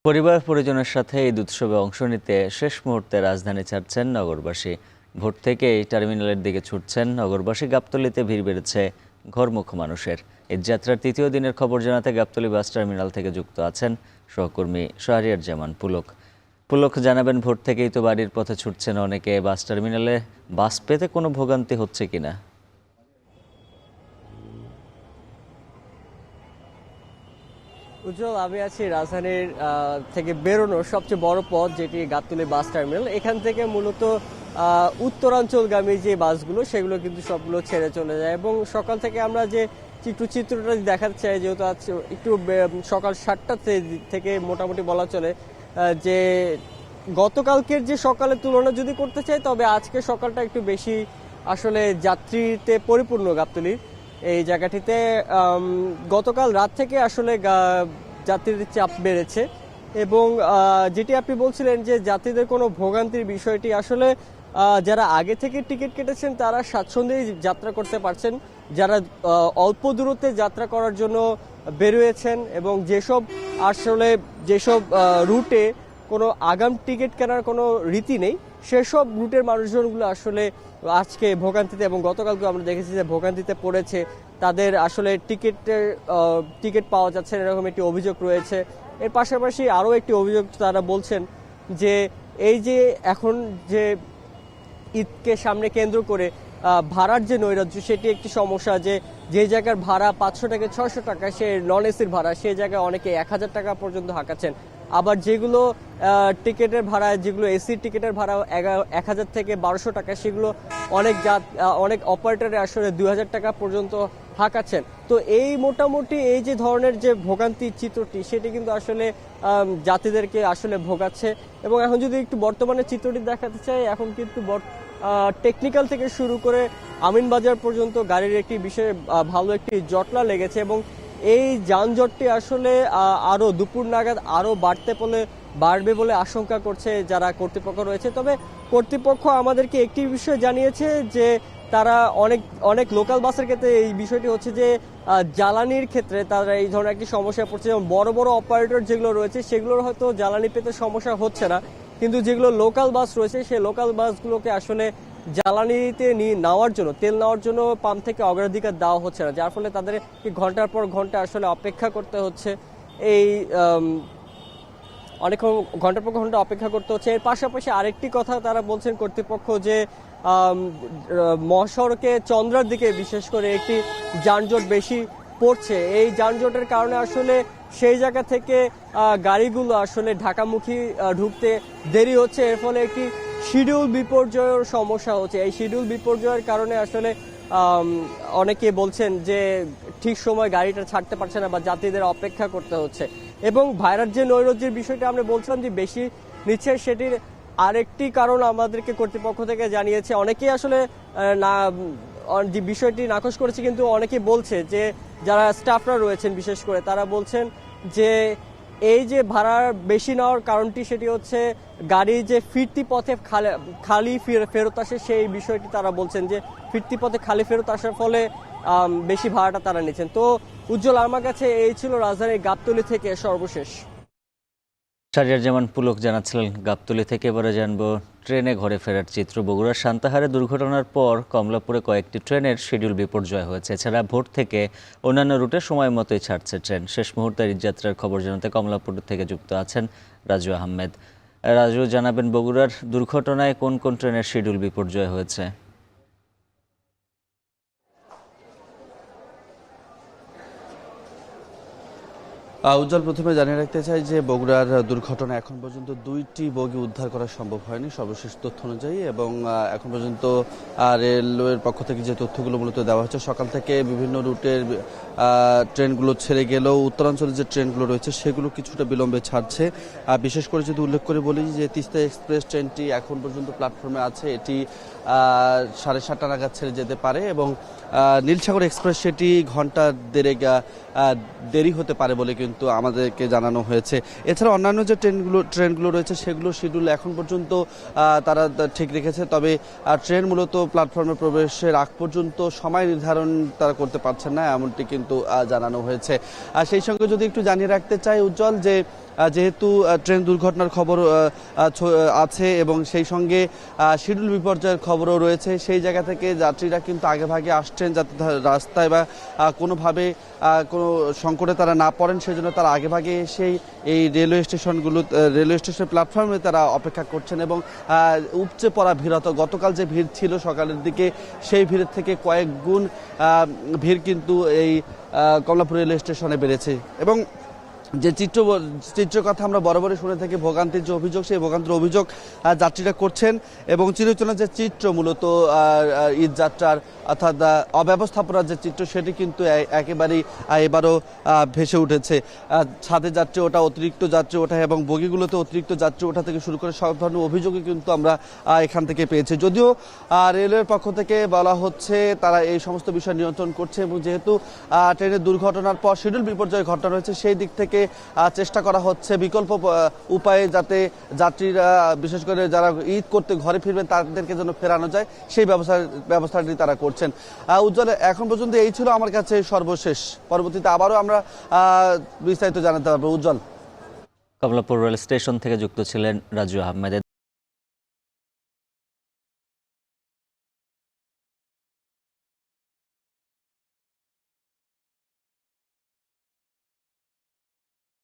পরিবার পরিজনের সাথে ঈদ উৎসবে অংশ নিতে শেষ মুহূর্তে রাজধানী ছাড়ছেন নগরবাসী। ভোর থেকেই টার্মিনালের দিকে ছুটছেন নগরবাসী। গাবতলীতে ভিড় বেড়েছে ঘরমুখ মানুষের। ঈদযাত্রার তৃতীয় দিনের খবর জানাতে গাবতলী বাস টার্মিনাল থেকে যুক্ত আছেন সহকর্মী শাহরিয়ার জামান পুলক। পুলক, জানাবেন ভোর থেকেই তো বাড়ির পথে ছুটছেন অনেকে। বাস টার্মিনালে বাস পেতে কোনো ভোগান্তি হচ্ছে কিনা? উজ্জ্বল, আমি আছি রাজধানীর থেকে বেরোনোর সবচেয়ে বড় পথ, যেটি গাবতলী বাস টার্মিনাল। এখান থেকে মূলত উত্তরাঞ্চলগামী যে বাসগুলো সেগুলো কিন্তু সবগুলো ছেড়ে চলে যায়। এবং সকাল থেকে আমরা যে চিত্রটা দেখাতে চাই, যেহেতু আজ একটু সকাল 7টা থেকে মোটামুটি বলা চলে যে গতকালকের যে সকালের তুলনা যদি করতে চাই, তবে আজকে সকালটা একটু বেশি আসলে যাত্রীতে পরিপূর্ণ গাবতলীর এই জায়গাটিতে। গতকাল রাত থেকে আসলে যাত্রীদের চাপ বেড়েছে। এবং যেটি আপনি বলছিলেন যে যাত্রীদের কোনো ভোগান্তির বিষয়টি, আসলে যারা আগে থেকে টিকিট কেটেছেন তারা স্বাচ্ছন্দ্যেই যাত্রা করতে পারছেন। যারা অল্প দূরত্বে যাত্রা করার জন্য বেরিয়েছেন এবং যেসব রুটে কোনো আগাম টিকিট কেনার কোনো রীতি নেই, সেসব রুটের মানুষজনগুলো আসলে আজকে ভোগান্তিতে, এবং গতকালকে আমরা দেখেছি যে ভোগান্তিতে পড়েছে। তাদের আসলে টিকিট পাওয়া যাচ্ছে না, এরকম একটি অভিযোগ রয়েছে। এর পাশাপাশি আরও একটি অভিযোগ তারা বলছেন যে এই যে এখন যে ঈদকে সামনে কেন্দ্র করে ভাড়ার যে নৈরাজ্য, সেটি একটি সমস্যা। যে জায়গার ভাড়া 500 থেকে 600 টাকা, সে নন এসির ভাড়া, সেই জায়গায় অনেকে 1000 টাকা পর্যন্ত হাঁকাচ্ছেন। আবার যেগুলো টিকিটের ভাড়া, যেগুলো এসির টিকিটের ভাড়া 1000 থেকে 1200 টাকা, সেগুলো অনেক অপারেটরে আসলে 2000 টাকা পর্যন্ত হাঁকাচ্ছেন। তো এই মোটামুটি এই যে ধরনের যে ভোগান্তির চিত্রটি, সেটি কিন্তু আসলে যাত্রীদেরকে আসলে ভোগাচ্ছে। এবং এখন যদি একটু বর্তমানে চিত্রটি দেখাতে চাই, এখন কিন্তু টেকনিক্যাল থেকে শুরু করে আমিনবাজার পর্যন্ত গাড়ির একটি বিশেষ ভালো একটি জটলা লেগেছে। এবং এই যানজটটি আসলে আরও দুপুর নাগাদ আরও বাড়বে বলে আশঙ্কা করছে যারা কর্তৃপক্ষ রয়েছে। তবে কর্তৃপক্ষ আমাদেরকে একটি বিষয় জানিয়েছে যে তারা অনেক লোকাল বাসের ক্ষেত্রে এই বিষয়টি হচ্ছে যে জ্বালানির ক্ষেত্রে তারা এই ধরনের একটি সমস্যা পড়ছে। যেমন বড় বড় অপারেটর যেগুলো রয়েছে সেগুলোর হয়তো জ্বালানি পেতে সমস্যা হচ্ছে না, কিন্তু যেগুলো লোকাল বাস রয়েছে সেই লোকাল বাসগুলোকে আসলে জ্বালানিতে নেওয়ার জন্য, তেল নেওয়ার জন্য পাম্প থেকে অগ্রাধিকার দেওয়া হচ্ছে না, যার ফলে তাদের ঘন্টার পর ঘন্টা আসলে অপেক্ষা করতে হচ্ছে। এই অনেক ঘন্টার পর ঘন্টা অপেক্ষা করতে হচ্ছে। এর পাশাপাশি আরেকটি কথা তারা বলছেন কর্তৃপক্ষ, যে মহাসড়কে চন্দ্রার দিকে বিশেষ করে একটি যানজট বেশি পড়ছে। এই যানজটের কারণে আসলে সেই জায়গা থেকে গাড়িগুলো আসলে ঢাকামুখী ঢুকতে দেরি হচ্ছে। এর ফলে একটি শিডিউল বিপর্যয়ের সমস্যা হচ্ছে। এই শিডিউল বিপর্যয়ের কারণে আসলে অনেকে বলছেন যে ঠিক সময় গাড়িটা ছাড়তে পারছে না বা যাত্রীদের অপেক্ষা করতে হচ্ছে। এবং ভাইরাস যে নৈরাজ্যের বিষয়টা আমরা বলছিলাম যে বেশি নিচ্ছে, সেটির আরেকটি কারণ আমাদেরকে কর্তৃপক্ষ থেকে জানিয়েছে। অনেকেই আসলে যে বিষয়টি নাকচ করেছে, কিন্তু অনেকেই বলছে যে যারা স্টাফরা রয়েছেন বিশেষ করে, তারা বলছেন যে এই যে ভাড়া বেশি নেওয়ার কারণটি, সেটি হচ্ছে গাড়ি যে ফিরতি পথে খালি ফেরত আসে, সেই বিষয়টি তারা বলছেন যে ফিরতি পথে খালি ফেরত আসার ফলে বেশি ভাড়াটা তারা নিচ্ছেন। তো উজ্জ্বল, আমার কাছে এই ছিল রাজধানীর গাবতলী থেকে সর্বশেষ। শাহরিয়ার জামান পুলক জানাচ্ছিলেন গাবতলী থেকে। এবারে জানবো ট্রেনে ঘরে ফেরার চিত্র। বগুড়ার সান্তাহারে দুর্ঘটনার পর কমলাপুরে কয়েকটি ট্রেনের শিডিউল বিপর্যয় হয়েছে। এছাড়া ভোর থেকে অন্যান্য রুটে সময় মতোই ছাড়ছে ট্রেন। শেষ মুহূর্তের ঈদযাত্রার খবর জানাতে কমলাপুর থেকে যুক্ত আছেন রাজু আহমেদ। রাজু, জানাবেন বগুড়ার দুর্ঘটনায় কোন কোন ট্রেনের শিডিউল বিপর্যয় হয়েছে? উজ্জ্বল, প্রথমে জানিয়ে রাখতে চাই যে বগুড়ার দুর্ঘটনা এখন পর্যন্ত 2টি বগি উদ্ধার করা সম্ভব হয়নি সর্বশেষ তথ্য অনুযায়ী। এবং এখন পর্যন্ত রেলওয়ের পক্ষ থেকে যে তথ্যগুলো মূলত দেওয়া হচ্ছে, সকাল থেকে বিভিন্ন রুটের ট্রেনগুলো ছেড়ে গেলেও উত্তরাঞ্চলের যে ট্রেনগুলো রয়েছে সেগুলো কিছুটা বিলম্বে ছাড়ছে। বিশেষ করে যদি উল্লেখ করে বলি যে তিস্তা এক্সপ্রেস ট্রেনটি এখন পর্যন্ত প্ল্যাটফর্মে আছে, এটি 7:30 নাগাদ ছেড়ে যেতে পারে। এবং নীলসাগর এক্সপ্রেস সেটি ঘন্টা দেরি হতে পারে বলে কিন্তু আমাদেরকে জানানো হয়েছে। এছাড়া অন্যান্য যে ট্রেনগুলো রয়েছে সেগুলো শিডিউল এখন পর্যন্ত তারা ঠিক রেখেছে। তবে ট্রেন মূলত প্ল্যাটফর্মে প্রবেশের আগ পর্যন্ত সময় নির্ধারণ তারা করতে পারছেন না, এমনটি কিন্তু জানানো হয়েছে। আর সেই সঙ্গে যদি একটু জানিয়ে রাখতে চাই উজ্জ্বল, যে যেহেতু ট্রেন দুর্ঘটনার খবর আছে এবং সেই সঙ্গে শিডিউল বিপর্যয়ের খবরও রয়েছে, সেই জায়গা থেকে যাত্রীরা কিন্তু আগেভাগে আসছেন যাতে রাস্তায় বা কোনোভাবে কোনো সংকটে তারা না পড়েন, সেজন্য তারা আগেভাগে এসেই এই রেলওয়ে স্টেশন প্ল্যাটফর্মে তারা অপেক্ষা করছেন এবং উপচে পড়া ভিড়, গতকাল যে ভিড় ছিল সকালের দিকে সেই ভিড়ের থেকে কয়েক গুণ ভিড় কিন্তু এই কমলাপুর রেলওয়ে স্টেশনে বেড়েছে। এবং যে চিত্র কথা আমরা বরাবরই শুনে থাকি, ভোগান্তির যে অভিযোগ, সেই ভোগান্তির অভিযোগ যাত্রীরা করছেন এবং চিরচেনা যে চিত্র মূলত ঈদ যাত্রার অর্থাৎ অব্যবস্থাপনার যে চিত্র, সেটি কিন্তু একেবারেই এবারও ভেসে উঠেছে। ছাদে যাত্রী ওঠা, অতিরিক্ত যাত্রী ওঠা এবং বগিগুলোতে অতিরিক্ত যাত্রী ওঠা থেকে শুরু করে সব ধরনের অভিযোগই কিন্তু আমরা এখান থেকে পেয়েছি। যদিও রেলওয়ের পক্ষ থেকে বলা হচ্ছে তারা এই সমস্ত বিষয় নিয়ন্ত্রণ করছে এবং যেহেতু ট্রেনের দুর্ঘটনার পর শিডিউল বিপর্যয় ঘটনা রয়েছে, সেই দিক থেকে চেষ্টা করা হচ্ছে বিকল্প উপায়ে যাতে যাত্রীরা, বিশেষ করে যারা ঈদ করতে ঘরে ফিরবেন তাদেরকে যেন ফেরানো যায়, সেই ব্যবস্থাটি তারা করছেন। উজ্জ্বল, এখন পর্যন্ত এই ছিল আমার কাছে সর্বশেষ। পরবর্তীতে আবারও আমরা বিস্তারিত জানাতে পারবো। উজ্জ্বল। কমলাপুর রেল স্টেশন থেকে যুক্ত ছিলেন রাজু আহমেদ।